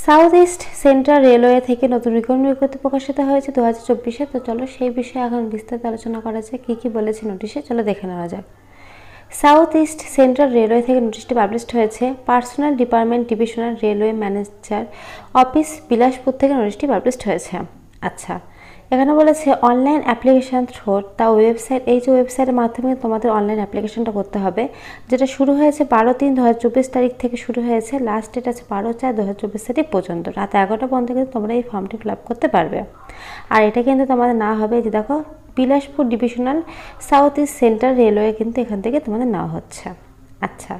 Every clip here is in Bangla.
সাউথ ইস্ট সেন্ট্রাল রেলওয়ে থেকে নতুন বিজ্ঞপ্তি প্রকাশিত হয়েছে 2024-এ। তো চলো সেই বিষয়ে এখন বিস্তারিত আলোচনা করা যায়, কী কী বলেছে নোটিশে, চলো দেখে নেওয়া যাক। সাউথ ইস্ট সেন্ট্রাল রেলওয়ে থেকে নোটিশটি পাবলিশড হয়েছে। Personal department divisional railway manager office, Bilaspur থেকে নোটিশটি পাবলিশড হয়েছে। আচ্ছা, এখানে বলেছে অনলাইন অ্যাপ্লিকেশান থ্রো তা ওয়েবসাইট। এই যে ওয়েবসাইটের মাধ্যমে তোমাদের অনলাইন অ্যাপ্লিকেশনটা করতে হবে, যেটা শুরু হয়েছে 12/3/2024 তারিখ থেকে শুরু হয়েছে। লাস্ট ডেট আছে 12/4/2024 তারিখ পর্যন্ত রাত 11টা পর্যন্ত কিন্তু তোমরা এই ফর্মটি ফিল আপ করতে পারবে। আর এটা কিন্তু তোমাদের না হবে, যে দেখো Bilaspur divisional south east central railway কিন্তু এখান থেকে তোমাদের নেওয়া হচ্ছে। আচ্ছা,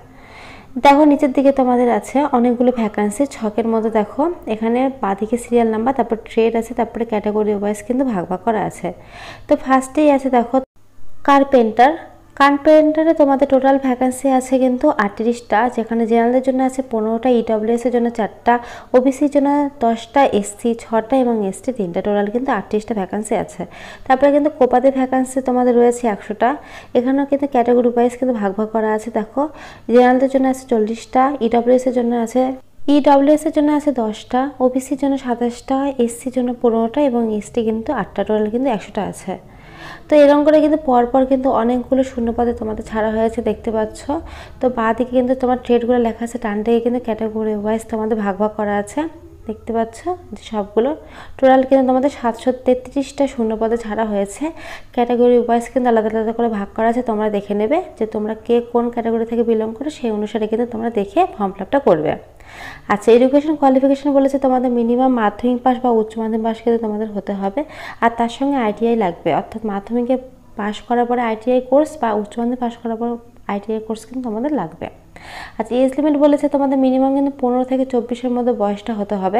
দেখো নিচের দিকে তোমাদের আছে অনেকগুলো ভ্যাকান্সি ছকের মধ্যে। দেখো এখানে বাঁদিকে সিরিয়াল নাম্বার, তারপর ট্রেড আছে, তারপরে ক্যাটাগরি ওয়াইজ কিন্তু ভাগ ভাগ করা আছে। তো ফার্স্টেই আছে দেখো কার্পেন্টার। কার্পেন্টারে তোমাদের টোটাল ভ্যাকান্সি আছে কিন্তু 38টা, যেখানে জেনারেলদের জন্য আছে 15টা, ইডব্লিউএস এর জন্য 4টা, ওবিসির জন্য 10টা, এসসি 6টা এবং এসটি 3টা, টোটাল কিন্তু 38টা ভ্যাকান্সি আছে। তারপরে কিন্তু কোপাতে ভ্যাকান্সি তোমাদের রয়েছে 100টা। এখানেও কিন্তু ক্যাটাগরি ওয়াইজ কিন্তু ভাগ ভাগ করা আছে। দেখো জেনারেলদের জন্য আছে 40টা, ইডব্লিউএস এর জন্য আছে 10টা, ওবিসির জন্য 27টা, এসসির জন্য 15টা এবং এসটি কিন্তু 8টা, টোটাল কিন্তু 100টা আছে। তো এরকম করে কিন্তু পরপর কিন্তু অনেকগুলো শূন্যপদে তোমাদের ছাড়া হয়েছে, দেখতে পাচ্ছ। তো বাঁ দিকে কিন্তু তোমার ট্রেডগুলো লেখা আছে, ডান দিকে কিন্তু ক্যাটাগরি ওয়াইজ তোমাদের ভাগ ভাগ করা আছে, দেখতে পাচ্ছ যে সবগুলো। টোটাল কিন্তু তোমাদের 733টা শূন্যপদে ছাড়া হয়েছে। ক্যাটাগরি ওয়াইজ কিন্তু আলাদা আলাদা করে ভাগ করা আছে, তোমরা দেখে নেবে যে তোমরা কে কোন ক্যাটাগরি থেকে বিলং করো, সেই অনুসারে কিন্তু তোমরা দেখে ফর্ম ফিল আপটা করবে। আচ্ছা, এডুকেশন কোয়ালিফিকেশন বলেছে তোমাদের মিনিমাম মাধ্যমিক পাস বা উচ্চ মাধ্যমিক পাস কিন্তু তোমাদের হতে হবে, আর তার সঙ্গে আইটিআই লাগবে। অর্থাৎ মাধ্যমিকে পাস করার পরে আইটিআই কোর্স বা উচ্চ মাধ্যমিক পাস করার পর আইটিআই কোর্স কিন্তু তোমাদের লাগবে। আচ্ছা, এজ লিমিট বলেছে তোমাদের মিনিমাম কিন্তু 15 থেকে 24-এর মধ্যে বয়সটা হতে হবে।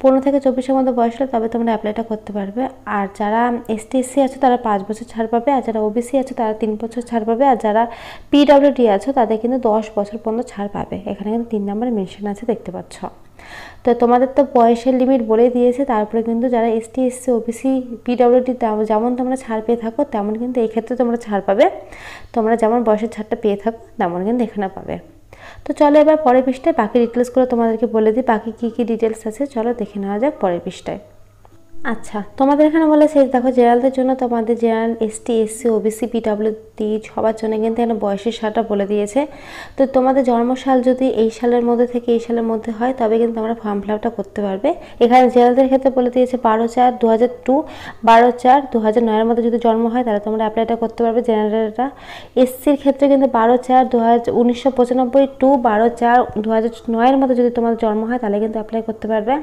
15 থেকে 24-এর মধ্যে বয়স হলে তবে তোমরা অ্যাপ্লাইটা করতে পারবে। আর যারা এসটি এসসি আছে তারা 5 বছর ছাড় পাবে, আর যারা ওবিসি আছে তারা 3 বছর ছাড় পাবে, আর যারা পিডব্লিউডি আছে তাদের কিন্তু 10 বছর পর্যন্ত ছাড় পাবে। এখানে কিন্তু 3 নম্বরে মেনশন আছে, দেখতে পাচ্ছ। তো তোমাদের তো বয়সের লিমিট বলে দিয়েছে, তারপরে কিন্তু যারা এসটি এসসি ওবিসি পিডব্লিউডি যেমন তোমরা ছাড় পেয়ে থাকো তেমন কিন্তু এই ক্ষেত্রে তোমরা ছাড় পাবে। তোমরা যেমন বয়সের ছাড়টা পেয়ে থাকো তেমন কিন্তু এখানে পাবে। তো চলো এবার পরের পৃষ্ঠায় বাকি ডিটেলসগুলো তোমাদেরকে বলে দিই, বাকি কী কী ডিটেলস আছে চলো দেখে নেওয়া যাক পরের পৃষ্ঠায়। আচ্ছা, তোমাদের এখানে বলেছে দেখো জেনারেলদের জন্য তোমাদের general ST SC OBC PWD সবার জন্য কিন্তু এখানে বয়সের সালটা বলে দিয়েছে। তো তোমাদের জন্মসাল যদি এই সালের মধ্যে থেকে এই সালের মধ্যে হয় তবে কিন্তু তোমরা ফর্ম ফিল আপটা করতে পারবে। এখানে জেনারেলদের ক্ষেত্রে বলে দিয়েছে 12/4/2002, 12/4/2009 মধ্যে যদি জন্ম হয় তাহলে তোমরা অ্যাপ্লাইটা করতে পারবে জেনারেলটা। এসসির ক্ষেত্রে কিন্তু 12/4/1995 টু 12/4/2009 মধ্যে যদি তোমাদের জন্ম হয় তাহলে কিন্তু অ্যাপ্লাই করতে পারবে।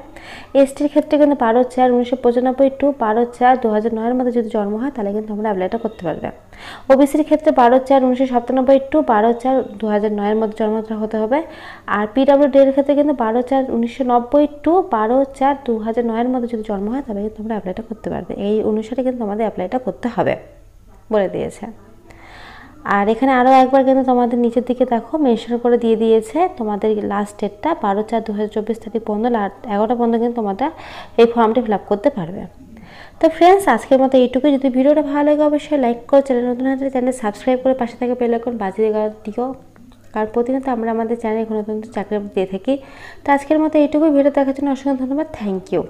এসটির ক্ষেত্রে কিন্তু 12/4/1995 টু 12/4/2009 মধ্যে যদি জন্ম হয় তাহলে কিন্তু তোমরা অ্যাপ্লাইটা করতে পারবে। ওবিসির ক্ষেত্রে 12/4/1997 টু 12/4/2009 মধ্যে জন্ম হতে হবে। আর পিডব্লিউডি এর ক্ষেত্রে কিন্তু 12/4/1990 টু 12/4/2009 মধ্যে যদি জন্ম হয় তবে কিন্তু তোমরা অ্যাপ্লাইটা করতে পারবে। এই অনুসারে কিন্তু তোমাদের অ্যাপ্লাইটা করতে হবে বলে দিয়েছে। আর এখানে আরও একবার কিন্তু তোমাদের নিচের দিকে দেখো মেনশন করে দিয়ে দিয়েছে তোমাদের লাস্ট ডেটটা 12/4/2024 তারিখ পর্যন্ত 11টা পর্যন্ত কিন্তু তোমরা এই ফর্মটি ফিল আপ করতে পারবে। তো ফ্রেন্ডস, আজকের মতো এইটুকুই। যদি ভিডিওটা ভালো লাগে অবশ্যই লাইক করো, চ্যানেল নতুন হলে চ্যানেল সাবস্ক্রাইব করে পাশে থেকে বেল আইকন বাজিয়ে দিও, কারণ প্রতিনিয়ত আমরা আমাদের চ্যানেলে নতুন চাকরি দিয়ে থাকি। তো আজকের মতো এইটুকুই। ভিডিও দেখার জন্য অসংখ্য ধন্যবাদ। Thank you.